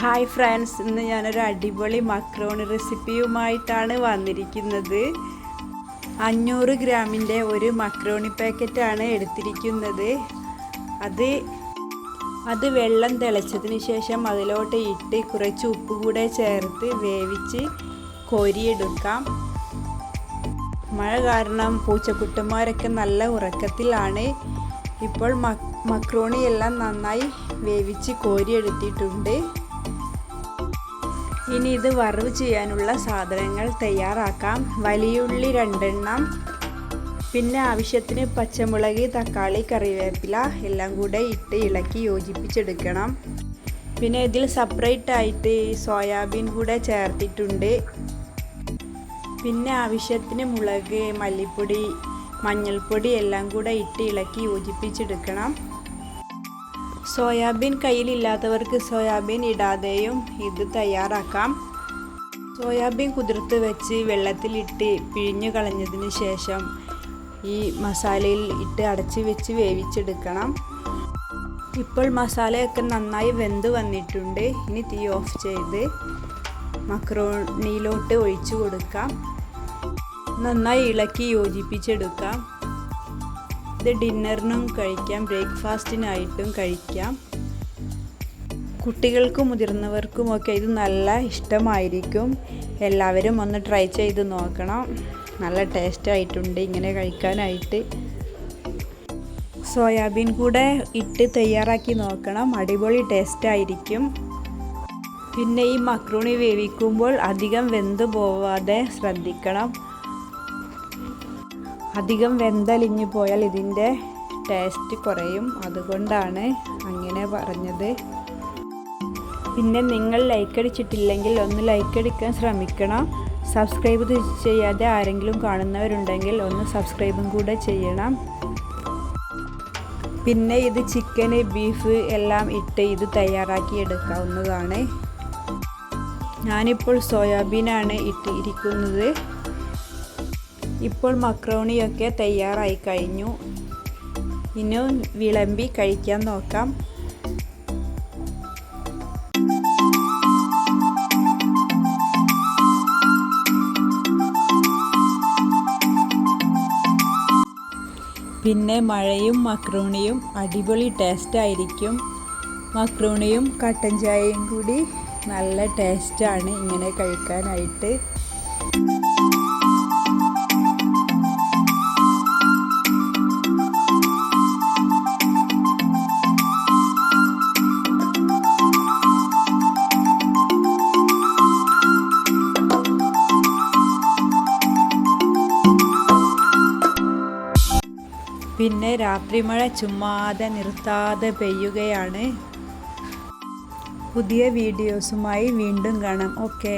Hi friends, ഇന്ന് ഞാനൊരു അടിപൊളി മക്രോണി റെസിപ്പിയുമായിട്ടാണ് വന്നിരിക്കുന്നത്. 500 ഗ്രാമിൻ്റെ ഒരു മക്രോണി പാക്കറ്റാണ് എടുത്തിരിക്കുന്നത്. അത് വെള്ളം തിളച്ചതിന് ശേഷം അതിലോട്ട് ഇട്ട് കുറച്ച് ഉപ്പ് കൂടെ ചേർത്ത് വേവിച്ച് കോരിയെടുക്കാം. മഴ കാരണം പൂച്ചക്കുട്ടന്മാരൊക്കെ നല്ല ഉറക്കത്തിലാണ്. ഇപ്പോൾ മക്രോണി എല്ലാം നന്നായി വേവിച്ച് കോരിയെടുത്തിട്ടുണ്ട്. ഇനി ഇത് വറവ് ചെയ്യാനുള്ള സാധനങ്ങൾ തയ്യാറാക്കാം. വലിയുള്ളി 2 എണ്ണം, പിന്നെ ആവശ്യത്തിന് പച്ചമുളക്, തക്കാളി, കറിവേപ്പില എല്ലാം കൂടെ ഇട്ട് ഇളക്കി യോജിപ്പിച്ചെടുക്കണം. പിന്നെ ഇതിൽ സെപ്പറേറ്റ് ആയിട്ട് സോയാബീൻ കൂടെ ചേർത്തിട്ടുണ്ട്. പിന്നെ ആവശ്യത്തിന് മുളക്, മല്ലിപ്പൊടി, മഞ്ഞൾപ്പൊടി എല്ലാം കൂടെ ഇട്ട് ഇളക്കി യോജിപ്പിച്ചെടുക്കണം. സോയാബീൻ കയ്യിലില്ലാത്തവർക്ക് സോയാബീൻ ഇടാതെയും ഇത് തയ്യാറാക്കാം. സോയാബീൻ കുതിർത്ത് വെച്ച് വെള്ളത്തിലിട്ട് പിഴിഞ്ഞു കളഞ്ഞതിന് ശേഷം ഈ മസാലയിൽ ഇട്ട് അടച്ച് വെച്ച് വേവിച്ചെടുക്കണം. ഇപ്പോൾ മസാലയൊക്കെ നന്നായി വെന്ത് വന്നിട്ടുണ്ട്. ഇനി തീ ഓഫ് ചെയ്ത് മക്രോണിയിലോട്ട് ഒഴിച്ചു കൊടുക്കാം. നന്നായി ഇളക്കി യോജിപ്പിച്ചെടുക്കാം. ഇത് ഡിന്നറിനും കഴിക്കാം, ബ്രേക്ക്ഫാസ്റ്റിനായിട്ടും കഴിക്കാം. കുട്ടികൾക്കും മുതിർന്നവർക്കുമൊക്കെ ഇത് നല്ല ഇഷ്ടമായിരിക്കും. എല്ലാവരും ഒന്ന് ട്രൈ ചെയ്ത് നോക്കണം. നല്ല ടേസ്റ്റ് ആയിട്ടുണ്ട് ഇങ്ങനെ കഴിക്കാനായിട്ട്. സോയാബീൻ കൂടെ ഇട്ട് തയ്യാറാക്കി നോക്കണം, അടിപൊളി ടേസ്റ്റ് ആയിരിക്കും. പിന്നെ ഈ മക്രോണി വേവിക്കുമ്പോൾ അധികം വെന്ത് പോവാതെ ശ്രദ്ധിക്കണം. അധികം വെന്തലിഞ്ഞു പോയാൽ ഇതിൻ്റെ ടേസ്റ്റ് കുറയും, അതുകൊണ്ടാണ് അങ്ങനെ പറഞ്ഞത്. പിന്നെ നിങ്ങൾ ലൈക്ക് അടിച്ചിട്ടില്ലെങ്കിൽ ഒന്ന് ലൈക്ക് അടിക്കാൻ ശ്രമിക്കണം. സബ്സ്ക്രൈബ് ചെയ്യാതെ ആരെങ്കിലും കാണുന്നവരുണ്ടെങ്കിൽ ഒന്ന് സബ്സ്ക്രൈബും കൂടെ ചെയ്യണം. പിന്നെ ഇത് ചിക്കന്, ബീഫ് എല്ലാം ഇട്ട് ഇത് തയ്യാറാക്കി എടുക്കാവുന്നതാണ്. ഞാനിപ്പോൾ സോയാബീനാണ് ഇട്ടിരിക്കുന്നത്. ഇപ്പോൾ മക്രോണിയൊക്കെ തയ്യാറായി കഴിഞ്ഞു. ഇനി വിളമ്പി കഴിക്കാൻ നോക്കാം. പിന്നെ മഴയും മക്രോണിയും അടിപൊളി ടേസ്റ്റ് ആയിരിക്കും. മക്രോണിയും കട്ടൻ ചായയും കൂടി നല്ല ടേസ്റ്റാണ് ഇങ്ങനെ കഴിക്കാനായിട്ട്. പിന്നെ രാത്രി മഴ ചുമ്മാതെ നിർത്താതെ പെയ്യുകയാണ്. പുതിയ വീഡിയോസുമായി വീണ്ടും കാണാം. ഓക്കേ.